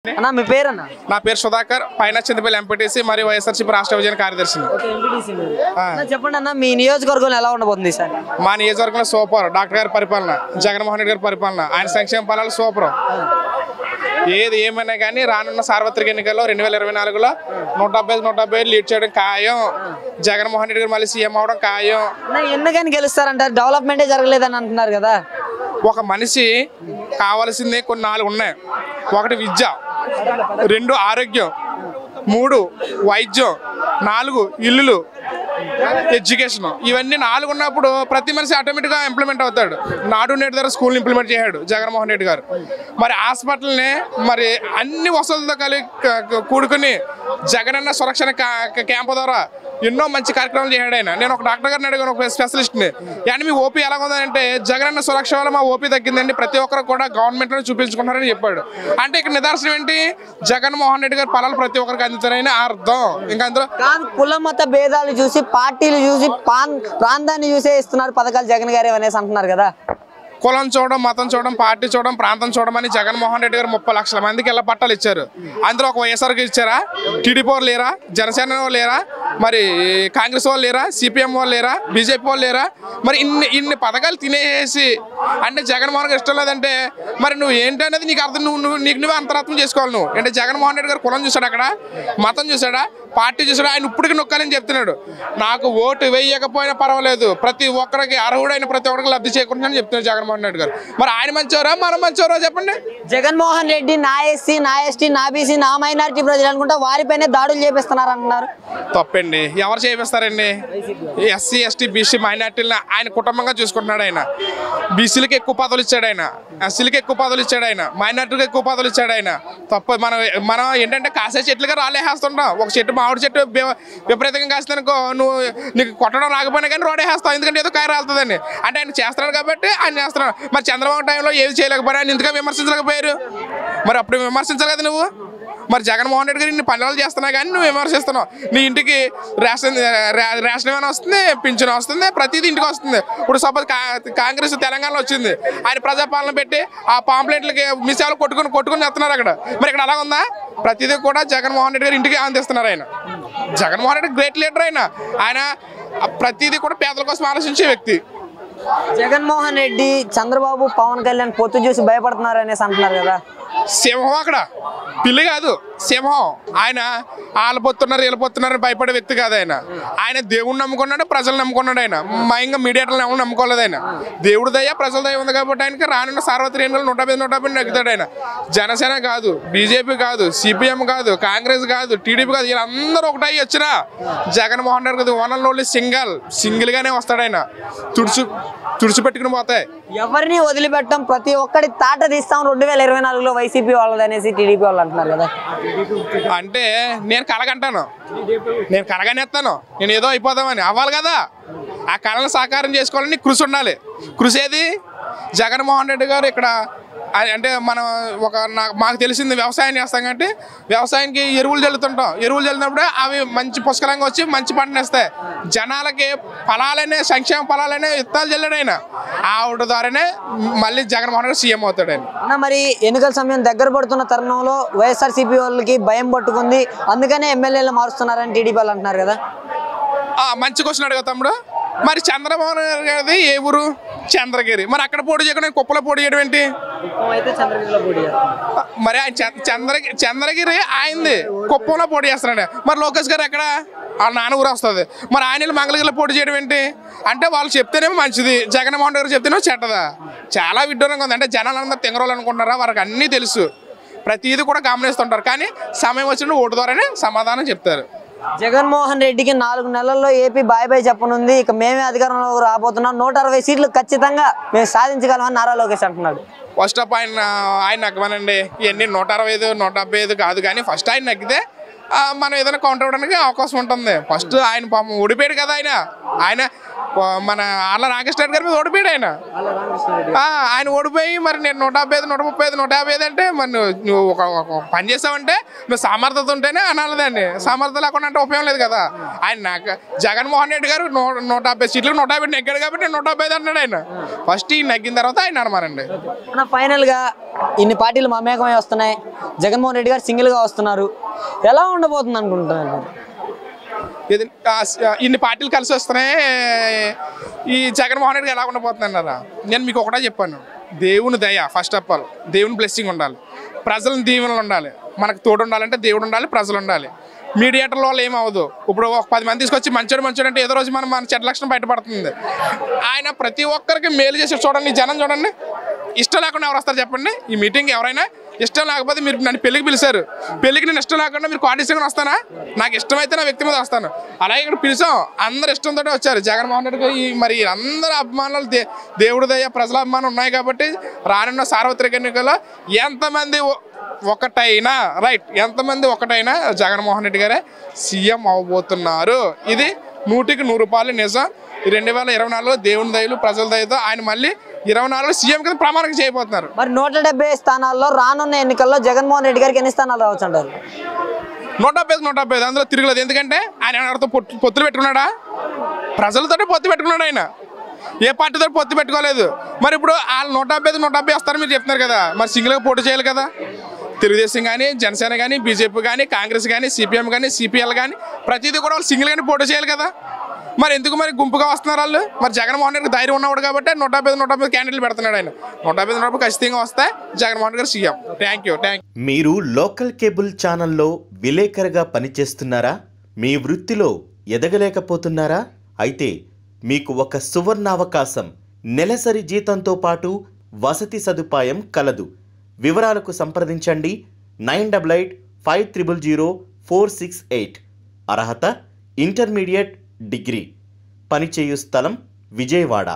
అన్న మీ పేరు అన్న? నా పేరు సుధాకర్, పైన చింతపల్లి ఎంపీటీసీ మరియు వైఎస్ఆర్సీపీ రాష్ట్ర విభజన కార్యదర్శిని. చెప్పండి అన్న, మీ నియోజకవర్గంలో ఎలా ఉండబోతుంది సార్? మా నియోజకవర్గంలో సూపర్. డాక్టర్ గారి పరిపాలన, జగన్మోహన్ రెడ్డి గారి పరిపాలన, ఆయన సంక్షేమ ఫలాలు సూపర్. ఏది ఏమైనా కానీ రానున్న సార్వత్రిక ఎన్నికల్లో 2024లో 170 లీడ్ చేయడం ఖాయం. జగన్మోహన్ రెడ్డి గారు మళ్ళీ సీఎం అవడం ఖాయం. ఎందుకని గెలుస్తారంటారు? డెవలప్మెంటే జరగలేదని అంటున్నారు కదా. ఒక మనిషి కావాల్సిందే కొన్ని 4 ఉన్నాయి. 1 విద్య, 2 ఆరోగ్యం, 3 వైద్యం, 4 ఇల్లులు, ఎడ్యుకేషన్. ఇవన్నీ 4 ఉన్నప్పుడు ప్రతి మనిషి ఆటోమేటిక్గా ఇంప్లిమెంట్ అవుతాడు. నాడు నేడు ద్వారా స్కూల్ ఇంప్లిమెంట్ చేశాడు జగన్మోహన్ రెడ్డి గారు. మరి హాస్పిటల్ని మరి అన్ని వసతులతో కూడుకుని జగనన్న సురక్షణ క్యాంపు ద్వారా ఎన్నో మంచి కార్యక్రమాలు చేశాడు ఆయన. నేను ఒక డాక్టర్ గారిని అడిగాను, ఒక స్పెషలిస్ట్ని, కానీ మీ ఓపీ ఎలా ఉందంటే జగనన్న సురక్ష వల్ల మా ఓపీ తగ్గిందండి, ప్రతి ఒక్కరు కూడా గవర్నమెంట్లో చూపించుకుంటారని చెప్పాడు. అంటే ఇక్కడ నిదర్శనం ఏంటి? జగన్మోహన్ రెడ్డి గారి ఫలాలు ప్రతి ఒక్కరికి అందుతారని అర్థం. ఇంకా అందులో కుల మత భేదాలు చూసి, పార్టీలు చూసి, ప్రాంతాన్ని చూసే ఇస్తున్నారు పథకాలు జగన్ గారు అనేసి అంటున్నారు కదా. కులం చూడడం, మతం చూడడం, పార్టీ చూడడం, ప్రాంతం చూడమని జగన్మోహన్ రెడ్డి గారు 30 లక్షల మందికి ఇళ్ల పట్టాలు ఇచ్చారు. అందులో ఒక వైఎస్ఆర్కి ఇచ్చారా? టీడీపీ వాళ్ళు లేరా? జనసేన వాళ్ళు లేరా? మరి కాంగ్రెస్ వాళ్ళు లేరా? సిపిఎం వాళ్ళు లేరా? బీజేపీ వాళ్ళు లేరా? మరి ఇన్ని పథకాలు తినేసి అంటే జగన్మోహన్ గారు ఇష్టం లేదంటే మరి నువ్వు ఏంటనేది నీకు అర్థం. నువ్వే అంతరాత్మ చేసుకోవాలి. నువ్వు అంటే జగన్మోహన్ రెడ్డి గారు కులం చూసాడు, అక్కడ మతం చూసాడా, పార్టీ చూసాడా? ఆయన ఇప్పటికి నొక్కాలని చెప్తున్నాడు. నాకు ఓటు వేయకపోయినా పర్వాలేదు, ప్రతి ఒక్కరికి అర్హుడైన ప్రతి ఒక్కరికి లబ్ధి చేకూరుతుందని చెప్తున్నాడు జగన్మోహన్ రెడ్డి గారు. మరి ఆయన మంచివారా మనం మంచివారా చెప్పండి? జగన్మోహన్ రెడ్డి నా ఎస్సీ, నా ఎస్టీ, నా బీసీ, నా మైనారిటీ ప్రజలు అనుకుంటా వారిపైనే దాడులు చేపిస్తున్నారు అంటున్నారు. తప్పండి. ఎవరు చేపిస్తారండి? ఎస్సీ, ఎస్టీ, బీసీ, మైనార్టీలను ఆయన కుటుంబంగా చూసుకుంటున్నాడు. ఆయన బీసీలకి ఎక్కువ పదవులు ఇచ్చాడు, ఆయన ఎస్సీలకి ఎక్కువ పదవులు ఇచ్చాడు, ఆయన మైనార్టీలకు ఎక్కువ పదవులు ఇచ్చాడు ఆయన. తప్ప మనం ఏంటంటే కాసే చెట్లుగా రాలేసేస్తుంటాం. ఒక చెట్టు మామిడి చెట్టు విపరీతంగా కాస్తానుకో, నీకు కొట్టడం రాకపోయినా కానీ రోడ్ వేస్తావు, ఎందుకంటే ఏదో కాయ రాలుతుందని. అంటే ఆయన చేస్తున్నాడు కాబట్టి ఆయన చేస్తున్నాడు. మరి చంద్రబాబు టైంలో ఏది చేయలేకపోయినా ఆయన ఇంతగా విమర్శించలేకపోయారు. మరి అప్పుడు విమర్శించాలి కదా నువ్వు. మరి జగన్మోహన్ రెడ్డి గారు ఇన్ని పనులు చేస్తున్నా కానీ నువ్వు విమర్శిస్తున్నావు. నీ ఇంటికి రేషన్ ఏమైనా వస్తుంది, పింఛన్ వస్తుంది, ప్రతిదీ ఇంటికి వస్తుంది. ఇప్పుడు సపోజ్ కాంగ్రెస్ తెలంగాణలో వచ్చింది, ఆయన ప్రజాపాలన పెట్టి ఆ పాంప్లెట్లకి మీ సేవలు కొట్టుకుని చేస్తున్నారు అక్కడ. మరి ఇక్కడ అలా ఉందా? ప్రతిదీ కూడా జగన్మోహన్ రెడ్డి గారు ఇంటికి అందిస్తున్నారు. ఆయన జగన్మోహన్ రెడ్డి గ్రేట్ లీడర్. ఆయన ప్రతిదీ కూడా పేదల కోసం ఆలోచించే వ్యక్తి. జగన్మోహన్ రెడ్డి చంద్రబాబు, పవన్ కళ్యాణ్ పొత్తు చూసి భయపడుతున్నారు అనేసి అంటున్నారు కదా. సింహం అక్కడ, పిల్లి కాదు, సింహం. ఆయన వాళ్ళు పొత్తున్నారు వీళ్ళు పొత్తున్నారని భయపడే వ్యక్తి కాదు ఆయన. ఆయన దేవుడిని నమ్ముకున్నాడు, ప్రజలు నమ్ముకున్నాడు. ఆయన మయంగా మీడియాటర్లు ఎవరు నమ్ముకోలేదు. ఆయన దేవుడి దయ, ప్రజల దయ ఉంది కాబట్టి ఆయనకి రానున్న సార్వత్రిక ఎన్నికలు 150 నెగ్గుతాడు ఆయన. జనసేన కాదు, బీజేపీ కాదు, సిపిఎం కాదు, కాంగ్రెస్ కాదు, టీడీపీ కాదు, వీళ్ళందరూ ఒకటై వచ్చినా జగన్మోహన్ రెడ్డి గారు వన్ అండ్ ఓన్లీ సింగిల్గానే వస్తాడు. ఆయన తుడిచిపెట్టుకుని పోతాయి. ఎవరిని వదిలిపెట్టడం, ప్రతి ఒక్కటి తాట తీస్తాం 2024లో వైసీపీ వాళ్ళది అనేసి టీడీపీ వాళ్ళు అంటున్నారు కదా. అంటే నేను కలగంటాను, నేను కలగనేస్తాను, నేను ఏదో అయిపోదామని అవ్వాలి కదా. ఆ కళను సాకారం చేసుకోవాలని కృషి ఉండాలి. కృషి ఏది? జగన్మోహన్ రెడ్డి గారు ఇక్కడ అంటే మనం మాకు తెలిసింది వ్యవసాయం చేస్తాం కాబట్టి వ్యవసాయానికి ఎరువులు చల్లుతుంటాం. ఎరువులు చల్లినప్పుడే అవి మంచి పుష్కలంగా వచ్చి మంచి పంటను ఇస్తాయి. జనాలకి ఫలాలనే, సంక్షేమ ఫలాలనే విత్తాలు చల్లాడు ఆయన. ఆవిడ ద్వారానే మళ్ళీ జగన్మోహన్ రెడ్డి సీఎం అవుతాడు ఆయన. మరి ఎన్నికల సమయం దగ్గర పడుతున్న తరుణంలో వైఎస్ఆర్సీపీ వాళ్ళకి భయం పట్టుకుంది, అందుకనే ఎమ్మెల్యేలు మారుస్తున్నారని టీడీపీ వాళ్ళు అంటున్నారు కదా. మంచి క్వశ్చన్ అడుగు తమ్ముడు. మరి చంద్రబాబు గారిది ఏ ఊరు? చంద్రగిరి. మరి అక్కడ పోటీ చేయకుండా కుప్పలో పోటీ చేయడం ఏంటి? మరి ఆయన చంద్రగిరి ఆయనది, కుప్పంలో పోటీ చేస్తున్నాడు. మరి లోకేష్ గారు ఎక్కడ? వాళ్ళ నాన్న ఊరు వస్తుంది. మరి ఆయన మంగళగిరిలో పోటీ చేయడం ఏంటి? అంటే వాళ్ళు చెప్తేనేమో మంచిది, జగన్మోహన్ రెడ్డి గారు చెప్తేనేమో చెడ్డదా? చాలా విడ్డూరంగా ఉంది. అంటే జనాలందరూ తింగరోళ్ళు అనుకుంటున్నారా? వారికి అన్నీ తెలుసు, ప్రతిదీ కూడా గమనిస్తుంటారు. కానీ సమయం వచ్చిన ఓటు ద్వారానే సమాధానం చెప్తారు. జగన్మోహన్ రెడ్డికి 4 నెలల్లో ఏపీ బాయ్ చెప్పనుంది. ఇక మేమే అధికారంలోకి రాబోతున్నాం, 160 సీట్లు ఖచ్చితంగా మేము సాధించగలమని నారా లోకేష్ అంటున్నాడు. ఫస్ట్ ఆఫ్ ఆయన నగ్గమనండి. ఇవన్నీ 165, 175 కాదు, కానీ ఫస్ట్ ఆయన నగ్గితే మనం ఏదైనా కౌంటర్ అవ్వడానికి అవకాశం ఉంటుంది. ఫస్ట్ ఆయన పాపం ఓడిపోయాడు కదా. ఆయన మన ఆళ్ళ రామకృష్ణ గారి మీద ఓడిపోయాడు ఆయన. ఆయన ఓడిపోయి మరి నేను 175, 135, 155 అంటే మరి నువ్వు ఒక పని చేసావంటే నువ్వు సామర్థ్యత ఉంటేనే అనాలదాన్ని. సామర్థ్యం లేకుండా అంటే ఉపయోగం లేదు కదా. ఆయన జగన్మోహన్ రెడ్డి గారు 150 సీట్లకు 150 నెగ్గాడు కాబట్టి 155 అన్నాడు ఆయన. ఫస్ట్ ఈ నెగ్గిన తర్వాత ఆయన అనమానండి. ఫైనల్ గా ఇన్ని పార్టీలు మమేకమై వస్తున్నాయి, జగన్మోహన్ రెడ్డి గారు సింగిల్ గా వస్తున్నారు, ఎలా ఉండబోతుంది అనుకుంటున్నారు? ఇన్ని పార్టీలు కలిసి వస్తున్నాయి, ఈ జగన్మోహన్ రెడ్డి ఎలా ఉండబోతున్నాను కదా. నేను మీకు ఒకటే చెప్పాను, దేవుని దయ ఫస్ట్ ఆఫ్ ఆల్, దేవుని బ్లెస్సింగ్ ఉండాలి, ప్రజల దీవెనలు ఉండాలి, మనకు తోడు ఉండాలంటే దేవుడు ఉండాలి, ప్రజలు ఉండాలి. మీడియేటర్ల వల్ల ఏమవ్వదు. ఇప్పుడు ఒక 10 మంది తీసుకొచ్చి మంచోడు అంటే ఏదో రోజు మన చెడ్డ లక్షణం బయటపడుతుంది. ఆయన ప్రతి ఒక్కరికి మేలు చేసి చూడండి, జనం చూడండి. ఇష్టం లేకుండా ఎవరు వస్తారు చెప్పండి? ఈ మీటింగ్ ఎవరైనా ఇష్టం లేకపోతే మీరు నన్ను పెళ్లికి పిలిచారు, పెళ్లికి నేను ఇష్టం లేకుండా మీరు కోటేశ్వరం వస్తానా? నాకు ఇష్టమైతే నా వ్యక్తి మీద వస్తాను. అలాగే ఇక్కడ పిలిచాం, అందరు ఇష్టంతో వచ్చారు. జగన్మోహన్ రెడ్డికి మరి అందరు అభిమానులు దేవుడి దయ ప్రజల అభిమానం ఉన్నాయి కాబట్టి రానున్న సార్వత్రిక ఎన్నికల్లో ఎంతమంది ఒకటైనా ఎంతమంది ఒకటైనా జగన్మోహన్ రెడ్డి గారే సీఎం అవ్వబోతున్నారు. ఇది 100కి 100 నిజం. 2024లో దేవుని దయలు ప్రజల దయతో ఆయన మళ్ళీ 24లో సీఎం కింద ప్రమాణం చేయబోతున్నారు. మరి 170 స్థానాల్లో రానున్న ఎన్నికల్లో జగన్మోహన్ రెడ్డి గారికి ఎన్ని స్థానాలు రావచ్చు అంటారు? 150 అందులో తిరగలేదు. ఎందుకంటే ఆయన ఎవరితో పొత్తులు పెట్టుకున్నాడా? ప్రజలతో పొత్తు పెట్టుకున్నాడు. ఆయన ఏ పార్టీతో పొత్తు పెట్టుకోలేదు. మరి ఇప్పుడు వాళ్ళు 170 వస్తారని మీరు చెప్తున్నారు కదా, మరి సింగిల్గా పోటీ చేయాలి కదా. తెలుగుదేశం కానీ, జనసేన కానీ, బీజేపీ కానీ, కాంగ్రెస్ కానీ, సిపిఎం కానీ, సిపిఎల్ కానీ ప్రతిదీ కూడా వాళ్ళు సింగిల్గానే పోటీ చేయాలి కదా. మరి ఎందుకు మరి గుంపుగా వస్తున్నారు వాళ్ళు? మరి జగన్మోహన్ రెడ్డికి ధైర్యం ఉన్నవాడు కాబట్టి 150 క్యాండిడేట్లు పెడుతున్నాడు ఆయన. 150 ఖచ్చితంగా వస్తే జగన్మోహన్ రెడ్డి గారు సీఎం. Thank you. మీరు లోకల్ కేబుల్ ఛానల్లో విలేకరుగా పనిచేస్తున్నారా? మీ వృత్తిలో ఎదగలేకపోతున్నారా? అయితే మీకు ఒక సువర్ణావకాశం. నెలసరి జీతంతో పాటు వసతి సదుపాయం కలదు. వివరాలకు సంప్రదించండి 9885000468. అర్హత ఇంటర్మీడియట్ డిగ్రీ. పనిచేయు స్థలం విజయవాడ.